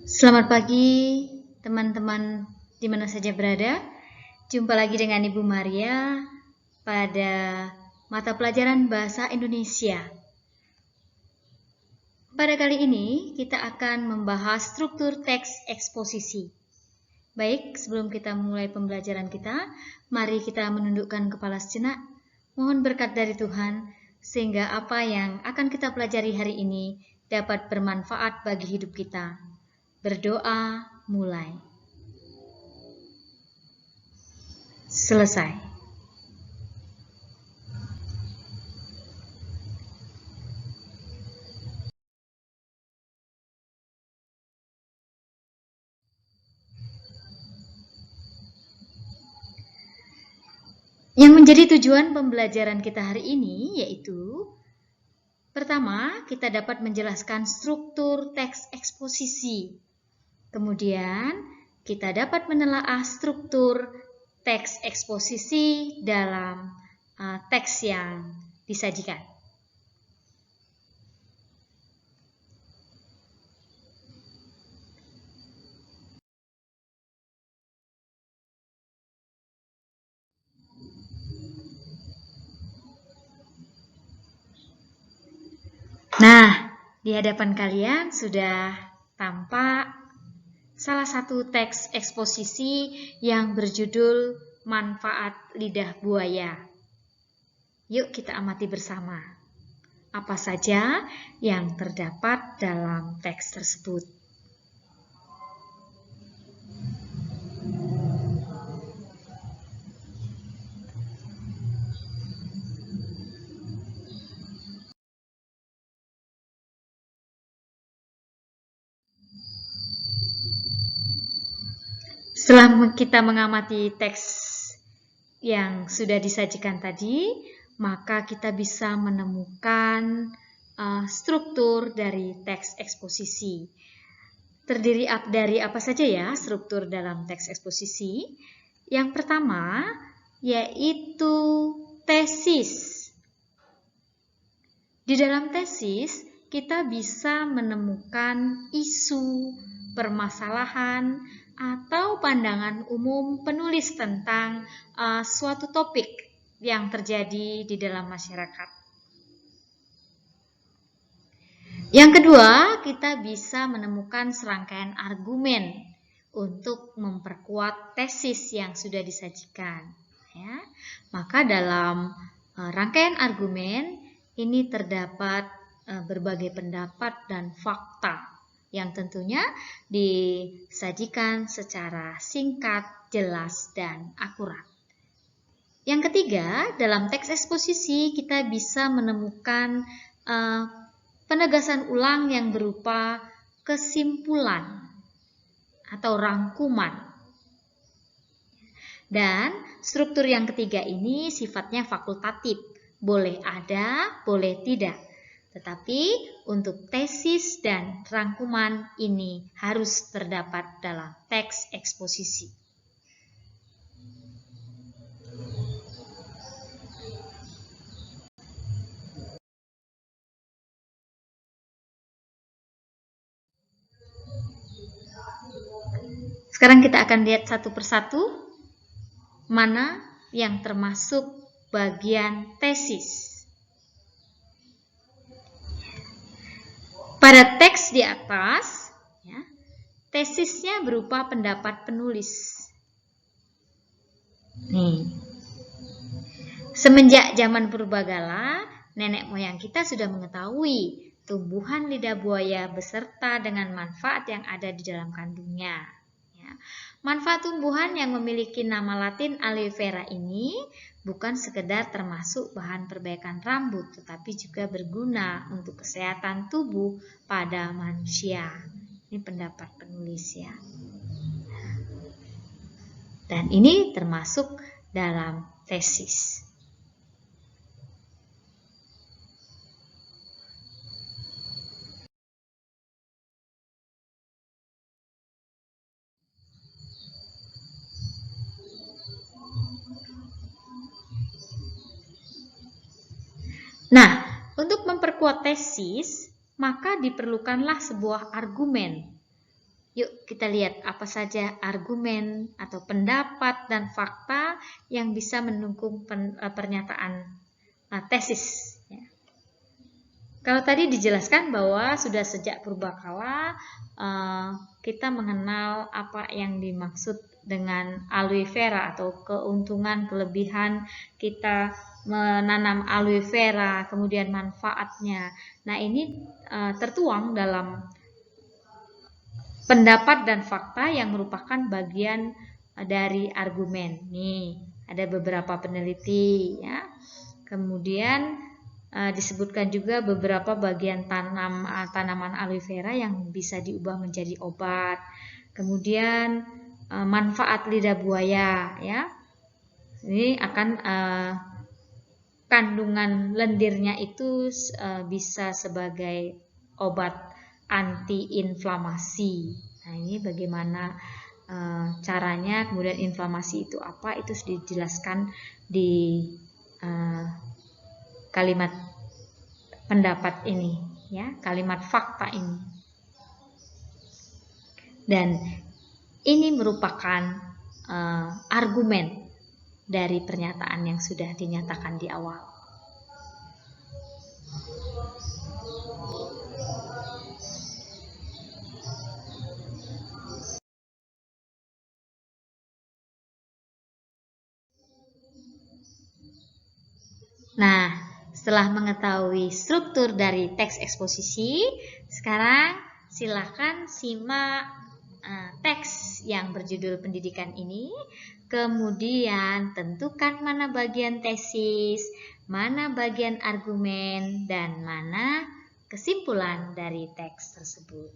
Selamat pagi teman-teman di mana saja berada. Jumpa lagi dengan Ibu Maria pada mata pelajaran Bahasa Indonesia. Pada kali ini kita akan membahas struktur teks eksposisi. Baik, sebelum kita mulai pembelajaran kita, mari kita menundukkan kepala sejenak. Mohon berkat dari Tuhan sehingga apa yang akan kita pelajari hari ini dapat bermanfaat bagi hidup kita. Berdoa mulai. Selesai. Yang menjadi tujuan pembelajaran kita hari ini yaitu pertama, kita dapat menjelaskan struktur teks eksposisi. Kemudian, kita dapat menelaah struktur teks eksposisi dalam teks yang disajikan. Nah, di hadapan kalian sudah tampak salah satu teks eksposisi yang berjudul Manfaat Lidah Buaya. Yuk kita amati bersama. Apa saja yang terdapat dalam teks tersebut. Setelah kita mengamati teks yang sudah disajikan tadi, maka kita bisa menemukan struktur dari teks eksposisi. Terdiri dari apa saja ya struktur dalam teks eksposisi? Yang pertama yaitu tesis. Di dalam tesis kita bisa menemukan isu, permasalahan, atau pandangan umum penulis tentang suatu topik yang terjadi di dalam masyarakat. Yang kedua, kita bisa menemukan serangkaian argumen untuk memperkuat tesis yang sudah disajikan. Ya. Maka dalam rangkaian argumen ini terdapat berbagai pendapat dan fakta yang tentunya disajikan secara singkat, jelas, dan akurat. Yang ketiga, dalam teks eksposisi kita bisa menemukan penegasan ulang yang berupa kesimpulan atau rangkuman. Dan struktur yang ketiga ini sifatnya fakultatif, boleh ada, boleh tidak. Tetapi untuk tesis dan rangkuman ini harus terdapat dalam teks eksposisi. Sekarang kita akan lihat satu persatu mana yang termasuk bagian tesis. Pada teks di atas, ya, tesisnya berupa pendapat penulis. Nih, semenjak zaman purbagala, nenek moyang kita sudah mengetahui tumbuhan lidah buaya beserta dengan manfaat yang ada di dalam kandungnya. Ya. Manfaat tumbuhan yang memiliki nama latin aloe vera ini bukan sekedar termasuk bahan perbaikan rambut, tetapi juga berguna untuk kesehatan tubuh pada manusia. Ini pendapat penulis ya. Dan ini termasuk dalam tesis. Nah, untuk memperkuat tesis, maka diperlukanlah sebuah argumen. Yuk kita lihat apa saja argumen atau pendapat dan fakta yang bisa mendukung pernyataan tesis. Ya. Kalau tadi dijelaskan bahwa sudah sejak purbakala kita mengenal apa yang dimaksud dengan aloe vera atau keuntungan kelebihan kita menanam aloe vera, kemudian manfaatnya. Nah, ini tertuang dalam pendapat dan fakta yang merupakan bagian dari argumen. Nih, ada beberapa peneliti ya. Kemudian disebutkan juga beberapa bagian tanaman aloe vera yang bisa diubah menjadi obat. Kemudian manfaat lidah buaya ya. Ini akan kandungan lendirnya itu bisa sebagai obat anti-inflamasi. Nah, ini bagaimana caranya, kemudian inflamasi itu apa, itu sudah dijelaskan di kalimat pendapat ini, ya, kalimat fakta ini. Dan ini merupakan argumen dari pernyataan yang sudah dinyatakan di awal. Nah, setelah mengetahui struktur dari teks eksposisi, sekarang silakan simak teks yang berjudul pendidikan ini, kemudian tentukan mana bagian tesis, mana bagian argumen, dan mana kesimpulan dari teks tersebut.